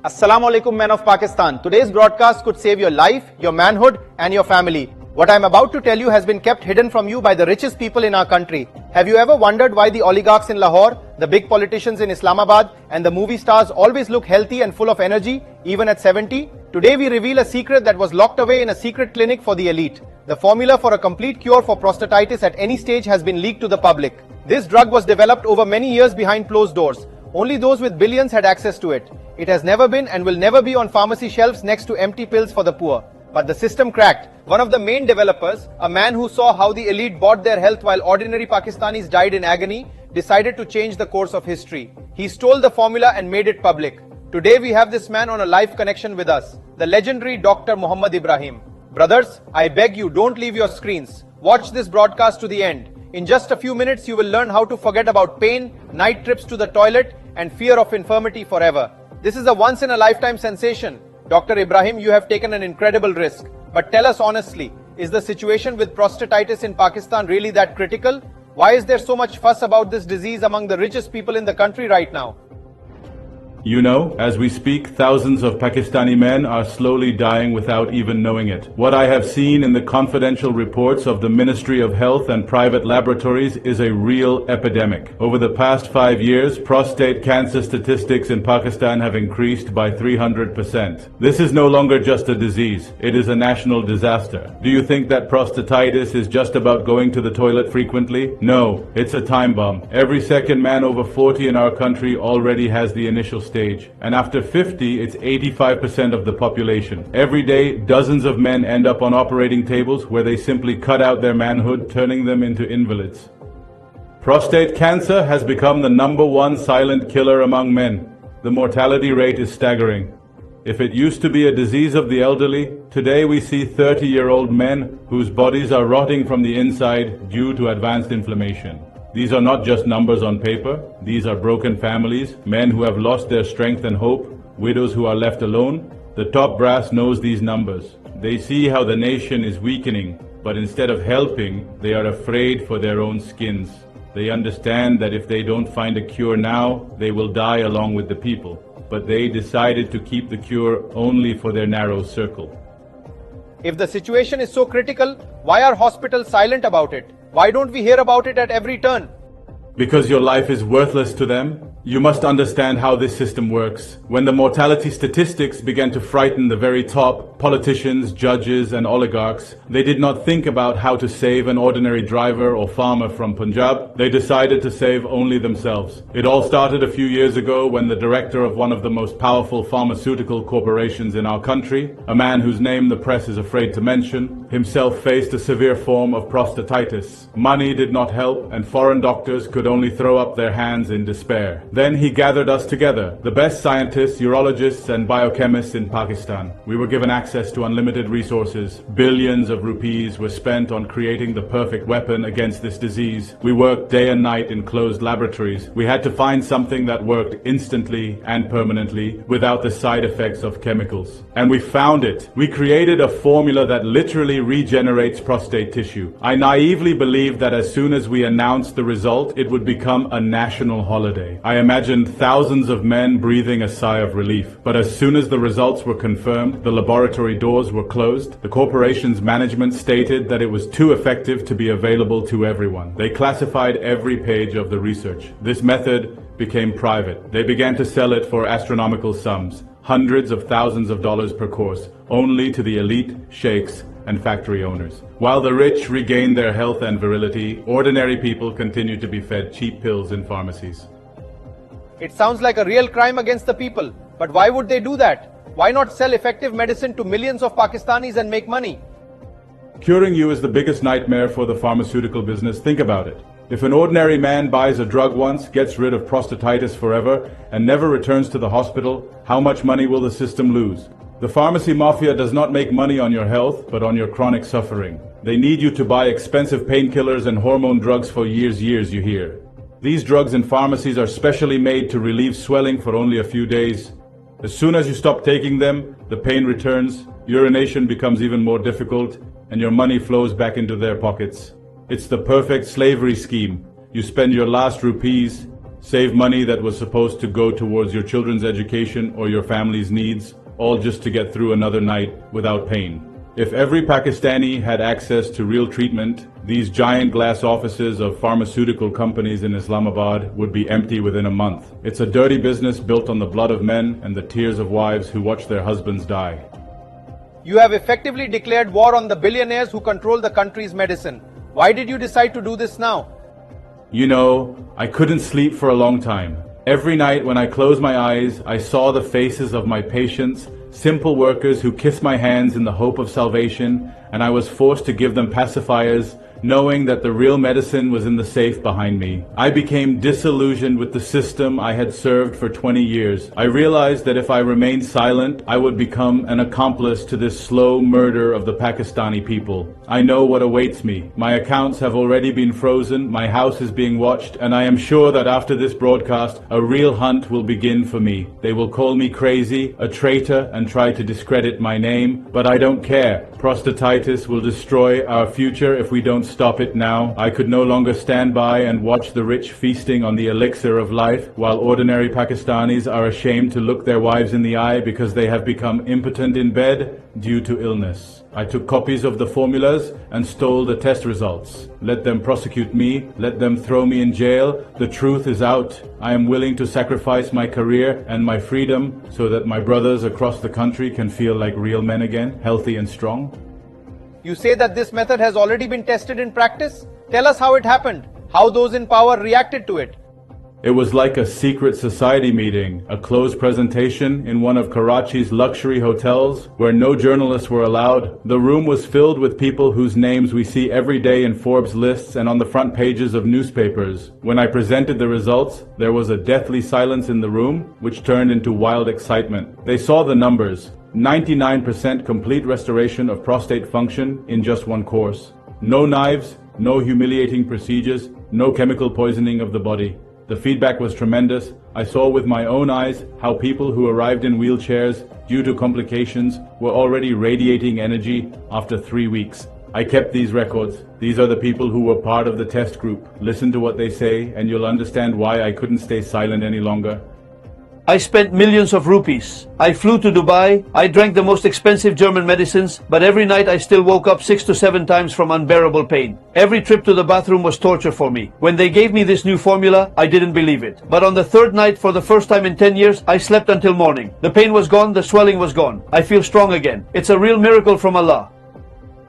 Assalamu alaikum, men of Pakistan. Today's broadcast could save your life, your manhood, and your family. What I'm about to tell you has been kept hidden from you by the richest people in our country. Have you ever wondered why the oligarchs in Lahore, the big politicians in Islamabad, and the movie stars always look healthy and full of energy, even at 70? Today we reveal a secret that was locked away in a secret clinic for the elite. The formula for a complete cure for prostatitis at any stage has been leaked to the public. This drug was developed over many years behind closed doors. Only those with billions had access to it. It has never been and will never be on pharmacy shelves next to empty pills for the poor. But the system cracked. One of the main developers, a man who saw how the elite bought their health while ordinary Pakistanis died in agony, decided to change the course of history. He stole the formula and made it public. Today we have this man on a live connection with us, the legendary Dr. Muhammad Ibrahim. Brothers, I beg you, don't leave your screens. Watch this broadcast to the end. In just a few minutes, you will learn how to forget about pain, night trips to the toilet, and fear of infirmity forever. This is a once-in-a-lifetime sensation. Dr. Ibrahim, you have taken an incredible risk. But tell us honestly, is the situation with prostatitis in Pakistan really that critical? Why is there so much fuss about this disease among the richest people in the country right now? You know, as we speak, thousands of Pakistani men are slowly dying without even knowing it. What I have seen in the confidential reports of the Ministry of Health and private laboratories is a real epidemic. Over the past 5 years, prostate cancer statistics in Pakistan have increased by 300%. This is no longer just a disease, it is a national disaster. Do you think that prostatitis is just about going to the toilet frequently? No, it's a time bomb. Every second man over 40 in our country already has the initial stage, and after 50, it's 85% of the population. Every day, dozens of men end up on operating tables where they simply cut out their manhood, turning them into invalids. Prostate cancer has become the #1 silent killer among men. The mortality rate is staggering. If it used to be a disease of the elderly, today we see 30-year-old men whose bodies are rotting from the inside due to advanced inflammation. These are not just numbers on paper. These are broken families, men who have lost their strength and hope, widows who are left alone. The top brass knows these numbers. They see how the nation is weakening, but instead of helping, they are afraid for their own skins. They understand that if they don't find a cure now, they will die along with the people. But they decided to keep the cure only for their narrow circle. If the situation is so critical, why are hospitals silent about it? Why don't we hear about it at every turn? Because your life is worthless to them. You must understand how this system works. When the mortality statistics began to frighten the very top, politicians, judges, and oligarchs, they did not think about how to save an ordinary driver or farmer from Punjab. They decided to save only themselves. It all started a few years ago when the director of one of the most powerful pharmaceutical corporations in our country, a man whose name the press is afraid to mention, himself faced a severe form of prostatitis. Money did not help, and foreign doctors could only throw up their hands in despair. Then he gathered us together, the best scientists, urologists, and biochemists in Pakistan. We were given access to unlimited resources. Billions of rupees were spent on creating the perfect weapon against this disease. We worked day and night in closed laboratories. We had to find something that worked instantly and permanently without the side effects of chemicals. And we found it. We created a formula that literally regenerates prostate tissue. I naively believed that as soon as we announced the result, it would become a national holiday. I imagined thousands of men breathing a sigh of relief. But as soon as the results were confirmed, the laboratory doors were closed. The corporation's management stated that it was too effective to be available to everyone. They classified every page of the research. This method became private. They began to sell it for astronomical sums, hundreds of thousands of dollars per course, only to the elite, sheikhs, and factory owners. While the rich regained their health and virility, ordinary people continued to be fed cheap pills in pharmacies. It sounds like a real crime against the people. But why would they do that? Why not sell effective medicine to millions of Pakistanis and make money? Curing you is the biggest nightmare for the pharmaceutical business. Think about it. If an ordinary man buys a drug once, gets rid of prostatitis forever, and never returns to the hospital, how much money will the system lose? The pharmacy mafia does not make money on your health, but on your chronic suffering. They need you to buy expensive painkillers and hormone drugs for years, you hear. These drugs in pharmacies are specially made to relieve swelling for only a few days. As soon as you stop taking them, the pain returns, urination becomes even more difficult, and your money flows back into their pockets. It's the perfect slavery scheme. You spend your last rupees, save money that was supposed to go towards your children's education or your family's needs, all just to get through another night without pain. If every Pakistani had access to real treatment, these giant glass offices of pharmaceutical companies in Islamabad would be empty within a month. It's a dirty business built on the blood of men and the tears of wives who watch their husbands die. You have effectively declared war on the billionaires who control the country's medicine. Why did you decide to do this now? You know, I couldn't sleep for a long time. Every night when I closed my eyes, I saw the faces of my patients, simple workers who kissed my hands in the hope of salvation, and I was forced to give them pacifiers, knowing that the real medicine was in the safe behind me. I became disillusioned with the system I had served for 20 years. I realized that if I remained silent, I would become an accomplice to this slow murder of the Pakistani people. I know what awaits me. My accounts have already been frozen, my house is being watched, and I am sure that after this broadcast, a real hunt will begin for me. They will call me crazy, a traitor, and try to discredit my name, but I don't care. Prostatitis will destroy our future if we don't stop it now. I could no longer stand by and watch the rich feasting on the elixir of life, while ordinary Pakistanis are ashamed to look their wives in the eye because they have become impotent in bed due to illness. I took copies of the formulas and stole the test results. Let them prosecute me, let them throw me in jail. The truth is out. I am willing to sacrifice my career and my freedom so that my brothers across the country can feel like real men again, healthy and strong. You say that this method has already been tested in practice? Tell us how it happened, how those in power reacted to it. It was like a secret society meeting, a closed presentation in one of Karachi's luxury hotels where no journalists were allowed. The room was filled with people whose names we see every day in Forbes lists and on the front pages of newspapers. When I presented the results, there was a deathly silence in the room, which turned into wild excitement. They saw the numbers. 99% complete restoration of prostate function in just one course. No knives, no humiliating procedures, no chemical poisoning of the body. The feedback was tremendous. I saw with my own eyes how people who arrived in wheelchairs due to complications were already radiating energy after 3 weeks. I kept these records. These are the people who were part of the test group. Listen to what they say and you'll understand why I couldn't stay silent any longer. I spent millions of rupees. I flew to Dubai. I drank the most expensive German medicines, but every night I still woke up 6 to 7 times from unbearable pain. Every trip to the bathroom was torture for me. When they gave me this new formula, I didn't believe it. But on the third night, for the first time in 10 years, I slept until morning. The pain was gone, the swelling was gone. I feel strong again. It's a real miracle from Allah.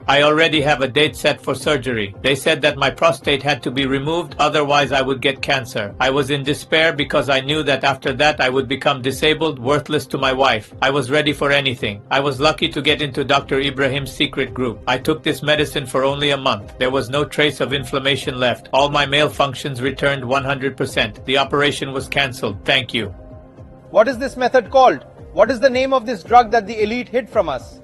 I already have a date set for surgery. They said that my prostate had to be removed, otherwise I would get cancer. I was in despair because I knew that after that I would become disabled, worthless to my wife. I was ready for anything. I was lucky to get into Dr. Ibrahim's secret group. I took this medicine for only a month. There was no trace of inflammation left. All my male functions returned 100%. The operation was cancelled. Thank you. What is this method called? What is the name of this drug that the elite hid from us?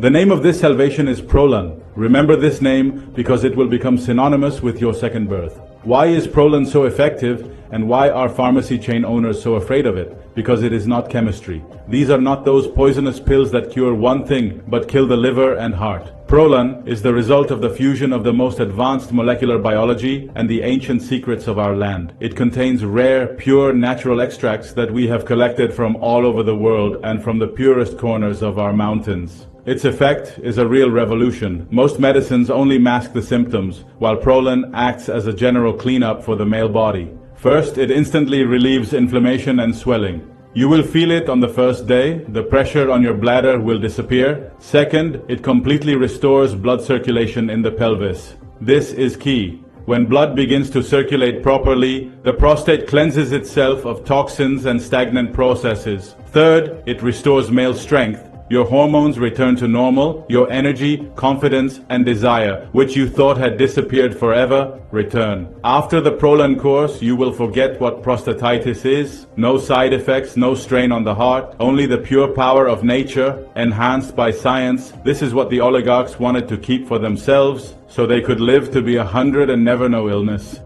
The name of this salvation is Prolan. Remember this name because it will become synonymous with your second birth. Why is Prolan so effective and why are pharmacy chain owners so afraid of it? Because it is not chemistry. These are not those poisonous pills that cure one thing but kill the liver and heart. Prolan is the result of the fusion of the most advanced molecular biology and the ancient secrets of our land. It contains rare, pure natural extracts that we have collected from all over the world and from the purest corners of our mountains. Its effect is a real revolution. Most medicines only mask the symptoms, while Prolan acts as a general cleanup for the male body. First, it instantly relieves inflammation and swelling. You will feel it on the first day. The pressure on your bladder will disappear. Second, it completely restores blood circulation in the pelvis. This is key. When blood begins to circulate properly, the prostate cleanses itself of toxins and stagnant processes. Third, it restores male strength. Your hormones return to normal, your energy, confidence, and desire, which you thought had disappeared forever, return. After the Prolan course, you will forget what prostatitis is. No side effects, no strain on the heart, only the pure power of nature, enhanced by science. This is what the oligarchs wanted to keep for themselves, so they could live to be 100 and never know illness.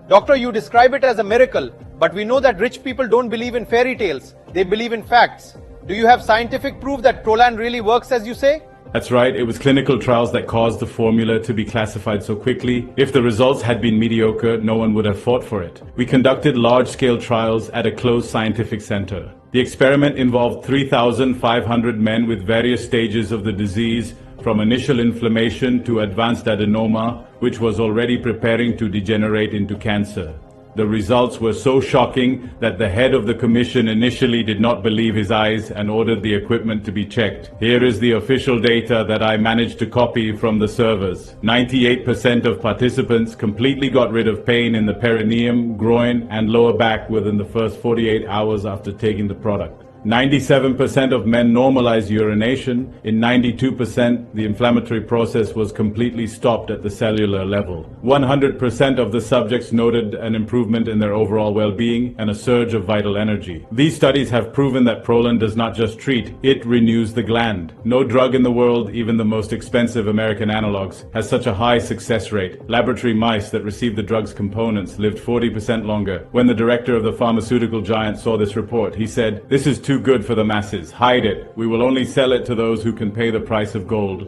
Doctor, you describe it as a miracle, but we know that rich people don't believe in fairy tales. They believe in facts. Do you have scientific proof that Prolan really works as you say? That's right, it was clinical trials that caused the formula to be classified so quickly. If the results had been mediocre, no one would have fought for it. We conducted large-scale trials at a closed scientific center. The experiment involved 3,500 men with various stages of the disease, from initial inflammation to advanced adenoma, which was already preparing to degenerate into cancer. The results were so shocking that the head of the commission initially did not believe his eyes and ordered the equipment to be checked. Here is the official data that I managed to copy from the servers. 98% of participants completely got rid of pain in the perineum, groin, and lower back within the first 48 hours after taking the product. 97% of men normalized urination. In 92%, the inflammatory process was completely stopped at the cellular level. 100% of the subjects noted an improvement in their overall well-being and a surge of vital energy. These studies have proven that Prolon does not just treat, it renews the gland. No drug in the world, even the most expensive American analogs, has such a high success rate. Laboratory mice that received the drug's components lived 40% longer. When the director of the pharmaceutical giant saw this report, he said, "This is too good for the masses. Hide it. We will only sell it to those who can pay the price of gold."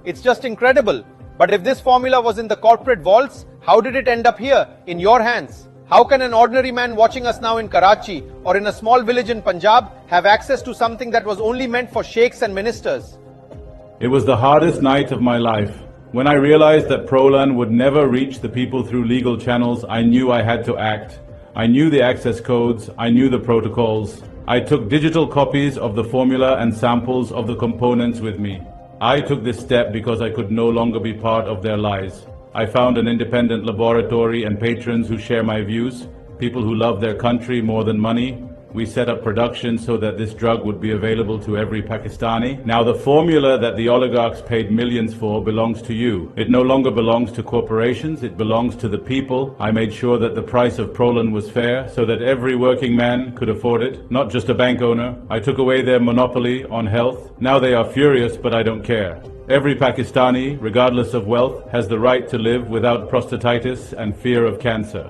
It's just incredible. But if this formula was in the corporate vaults, how did it end up here, in your hands? How can an ordinary man watching us now in Karachi or in a small village in Punjab have access to something that was only meant for sheikhs and ministers? It was the hardest night of my life. When I realized that Prolon would never reach the people through legal channels, I knew I had to act. I knew the access codes, I knew the protocols. I took digital copies of the formula and samples of the components with me. I took this step because I could no longer be part of their lies. I found an independent laboratory and patrons who share my views, people who love their country more than money. We set up production so that this drug would be available to every Pakistani. Now the formula that the oligarchs paid millions for belongs to you. It no longer belongs to corporations, it belongs to the people. I made sure that the price of Prolon was fair so that every working man could afford it, not just a bank owner. I took away their monopoly on health. Now they are furious, but I don't care. Every Pakistani, regardless of wealth, has the right to live without prostatitis and fear of cancer.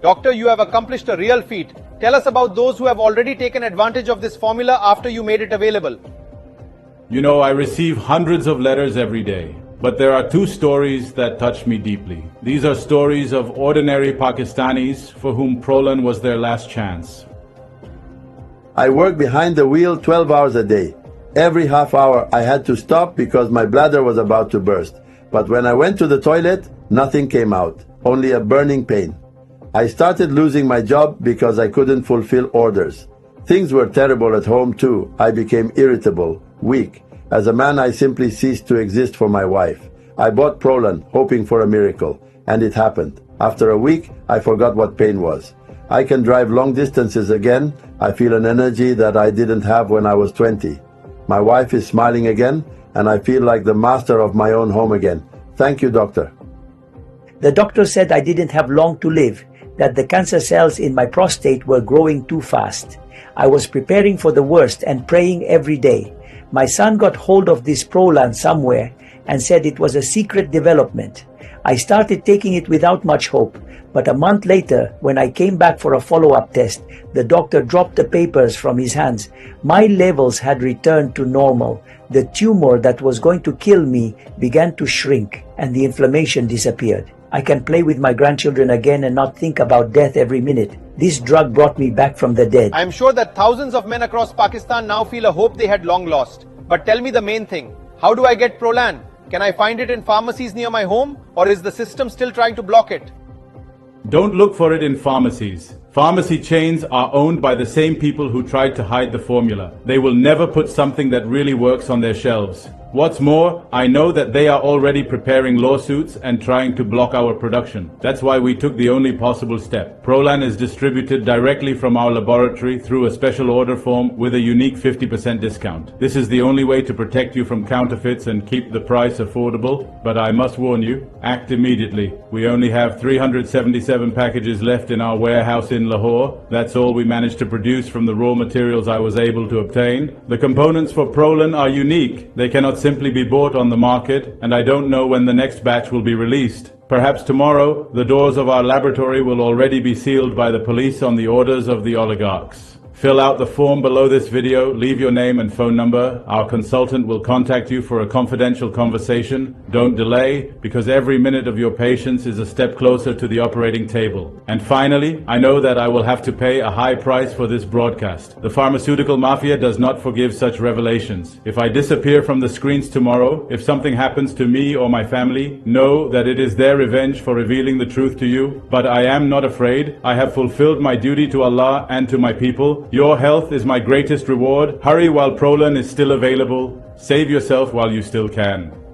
Doctor, you have accomplished a real feat. Tell us about those who have already taken advantage of this formula after you made it available. You know, I receive hundreds of letters every day, but there are two stories that touch me deeply. These are stories of ordinary Pakistanis for whom Prolon was their last chance. I worked behind the wheel 12 hours a day. Every half hour I had to stop because my bladder was about to burst. But when I went to the toilet, nothing came out, only a burning pain. I started losing my job because I couldn't fulfill orders. Things were terrible at home too. I became irritable, weak. As a man, I simply ceased to exist for my wife. I bought Prolon, hoping for a miracle, and it happened. After a week, I forgot what pain was. I can drive long distances again. I feel an energy that I didn't have when I was 20. My wife is smiling again, and I feel like the master of my own home again. Thank you, doctor. The doctor said I didn't have long to live, that the cancer cells in my prostate were growing too fast. I was preparing for the worst and praying every day. My son got hold of this Prolon somewhere and said it was a secret development. I started taking it without much hope, but a month later, when I came back for a follow-up test, the doctor dropped the papers from his hands. My levels had returned to normal. The tumor that was going to kill me began to shrink, and the inflammation disappeared. I can play with my grandchildren again and not think about death every minute. This drug brought me back from the dead. I am sure that thousands of men across Pakistan now feel a hope they had long lost. But tell me the main thing. How do I get Prolon? Can I find it in pharmacies near my home, or is the system still trying to block it? Don't look for it in pharmacies. Pharmacy chains are owned by the same people who tried to hide the formula. They will never put something that really works on their shelves. What's more, I know that they are already preparing lawsuits and trying to block our production. That's why we took the only possible step. Prolon is distributed directly from our laboratory through a special order form with a unique 50% discount. This is the only way to protect you from counterfeits and keep the price affordable. But I must warn you, act immediately. We only have 377 packages left in our warehouse in Lahore. That's all we managed to produce from the raw materials I was able to obtain. The components for Prolon are unique. They cannot simply be bought on the market, and I don't know when the next batch will be released. Perhaps tomorrow, the doors of our laboratory will already be sealed by the police on the orders of the oligarchs. Fill out the form below this video, leave your name and phone number. Our consultant will contact you for a confidential conversation. Don't delay, because every minute of your patience is a step closer to the operating table. And finally, I know that I will have to pay a high price for this broadcast. The pharmaceutical mafia does not forgive such revelations. If I disappear from the screens tomorrow, if something happens to me or my family, know that it is their revenge for revealing the truth to you. But I am not afraid. I have fulfilled my duty to Allah and to my people. Your health is my greatest reward. Hurry while Prolan is still available. Save yourself while you still can.